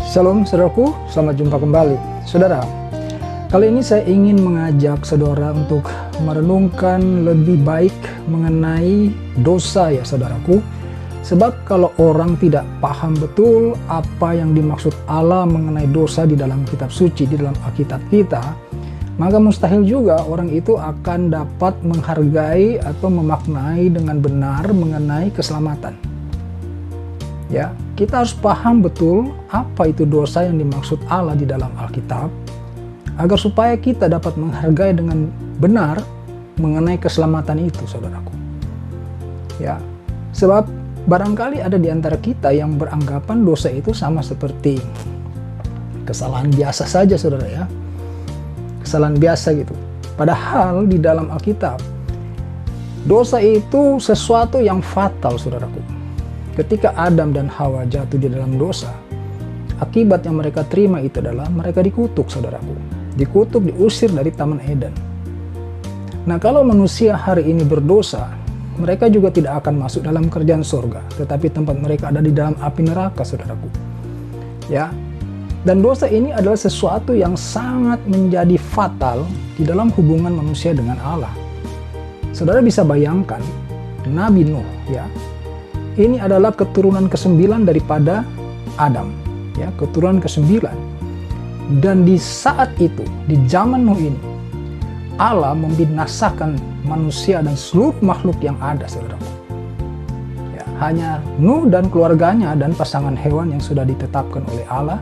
Shalom saudaraku, selamat jumpa kembali. Saudara, kali ini saya ingin mengajak saudara untuk merenungkan lebih baik mengenai dosa ya saudaraku. Sebab kalau orang tidak paham betul apa yang dimaksud Allah mengenai dosa di dalam kitab suci, di dalam Alkitab kita, maka mustahil juga orang itu akan dapat menghargai atau memaknai dengan benar mengenai keselamatan. Ya, kita harus paham betul apa itu dosa yang dimaksud Allah di dalam Alkitab, agar supaya kita dapat menghargai dengan benar mengenai keselamatan itu, saudaraku. Ya, sebab barangkali ada di antara kita yang beranggapan dosa itu sama seperti kesalahan biasa saja, saudara ya. Kesalahan biasa gitu. Padahal di dalam Alkitab, dosa itu sesuatu yang fatal, saudaraku. Ketika Adam dan Hawa jatuh di dalam dosa, akibat yang mereka terima itu adalah mereka dikutuk, saudaraku. Dikutuk, diusir dari Taman Eden. Nah, kalau manusia hari ini berdosa, mereka juga tidak akan masuk dalam kerajaan surga, tetapi tempat mereka ada di dalam api neraka, saudaraku. Ya, dan dosa ini adalah sesuatu yang sangat menjadi fatal di dalam hubungan manusia dengan Allah. Saudara bisa bayangkan, Nabi Nuh, ya, ini adalah keturunan ke-9 daripada Adam, ya, keturunan ke-9. Dan di saat itu, di zaman Nuh ini, Allah membinasakan manusia dan seluruh makhluk yang ada, saudara. Ya, hanya Nuh dan keluarganya dan pasangan hewan yang sudah ditetapkan oleh Allah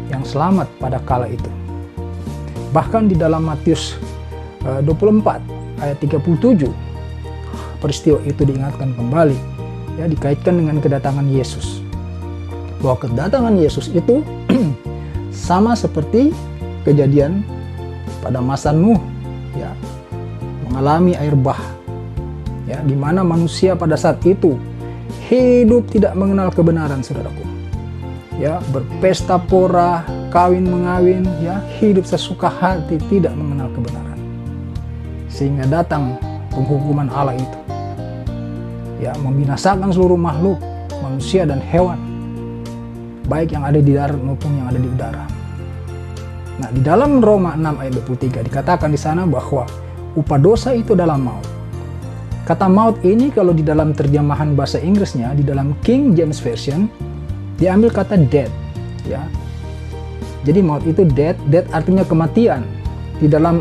yang selamat pada kala itu. Bahkan di dalam Matius 24 ayat 37, peristiwa itu diingatkan kembali. Ya, dikaitkan dengan kedatangan Yesus, bahwa kedatangan Yesus itu sama seperti kejadian pada masa Nuh, ya, mengalami air bah, ya, di mana manusia pada saat itu hidup tidak mengenal kebenaran, saudaraku, ya, berpesta pora, kawin mengawin, ya, hidup sesuka hati, tidak mengenal kebenaran, sehingga datang penghukuman Allah itu. Ya, membinasakan seluruh makhluk, manusia dan hewan, baik yang ada di darat maupun yang ada di udara. Nah, di dalam Roma 6 ayat 23 dikatakan di sana bahwa upah dosa itu adalah maut. Kata maut ini kalau di dalam terjemahan bahasa Inggrisnya, di dalam King James Version, diambil kata death, ya. Jadi maut itu death artinya kematian. Di dalam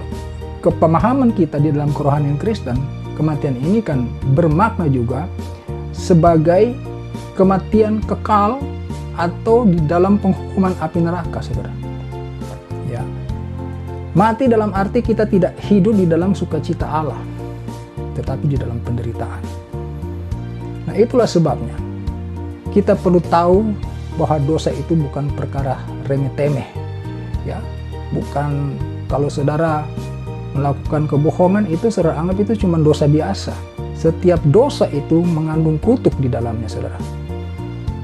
kepemahaman kita di dalam kerohanian Kristen, kematian ini kan bermakna juga sebagai kematian kekal atau di dalam penghukuman api neraka, saudara. Ya, mati dalam arti kita tidak hidup di dalam sukacita Allah, tetapi di dalam penderitaan. Nah, itulah sebabnya kita perlu tahu bahwa dosa itu bukan perkara remeh-temeh, ya, bukan kalau saudara melakukan kebohongan itu saudara anggap itu cuma dosa biasa. Setiap dosa itu mengandung kutuk di dalamnya, saudara.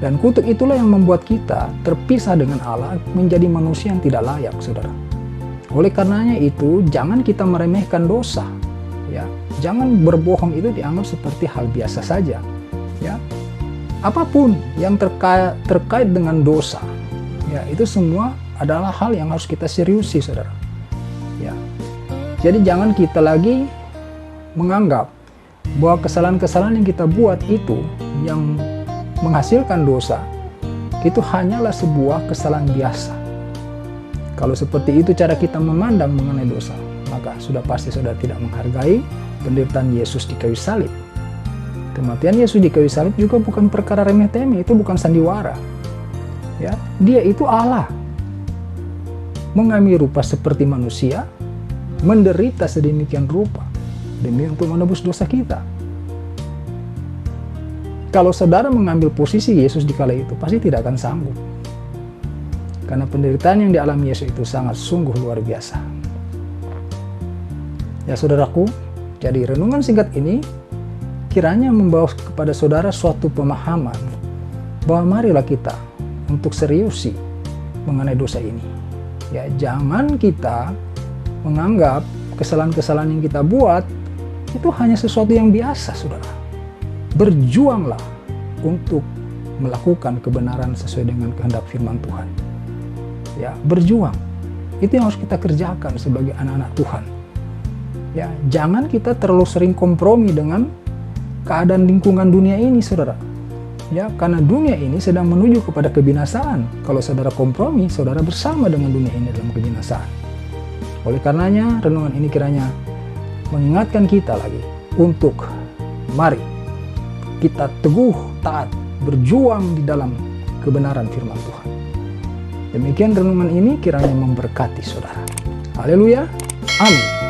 Dan kutuk itulah yang membuat kita terpisah dengan Allah, menjadi manusia yang tidak layak, saudara. Oleh karenanya itu, jangan kita meremehkan dosa, ya. Jangan berbohong itu dianggap seperti hal biasa saja, ya. Apapun yang terkait dengan dosa, ya, itu semua adalah hal yang harus kita seriusi, saudara. Ya. Jadi jangan kita lagi menganggap bahwa kesalahan-kesalahan yang kita buat itu yang menghasilkan dosa itu hanyalah sebuah kesalahan biasa. Kalau seperti itu cara kita memandang mengenai dosa, maka sudah pasti saudara tidak menghargai penderitaan Yesus di kayu salib. Kematian Yesus di kayu salib juga bukan perkara remeh-temeh, itu bukan sandiwara. Ya, dia itu Allah. Mengambil rupa seperti manusia, menderita sedemikian rupa demi untuk menebus dosa kita. Kalau saudara mengambil posisi Yesus di kala itu, pasti tidak akan sanggup. Karena penderitaan yang dialami Yesus itu sangat sungguh luar biasa. Ya saudaraku, jadi renungan singkat ini kiranya membawa kepada saudara suatu pemahaman bahwa marilah kita untuk seriusi mengenai dosa ini. Ya, jangan kita menganggap kesalahan-kesalahan yang kita buat itu hanya sesuatu yang biasa, saudara. Berjuanglah untuk melakukan kebenaran sesuai dengan kehendak firman Tuhan. ya, berjuang. Itu yang harus kita kerjakan sebagai anak-anak Tuhan. Ya, jangan kita terlalu sering kompromi dengan keadaan lingkungan dunia ini, saudara. Ya, karena dunia ini sedang menuju kepada kebinasaan. Kalau saudara kompromi, saudara bersama dengan dunia ini dalam kebinasaan. Oleh karenanya, renungan ini kiranya mengingatkan kita lagi untuk mari kita teguh, taat, berjuang di dalam kebenaran firman Tuhan. Demikian renungan ini kiranya memberkati saudara. Haleluya. Amin.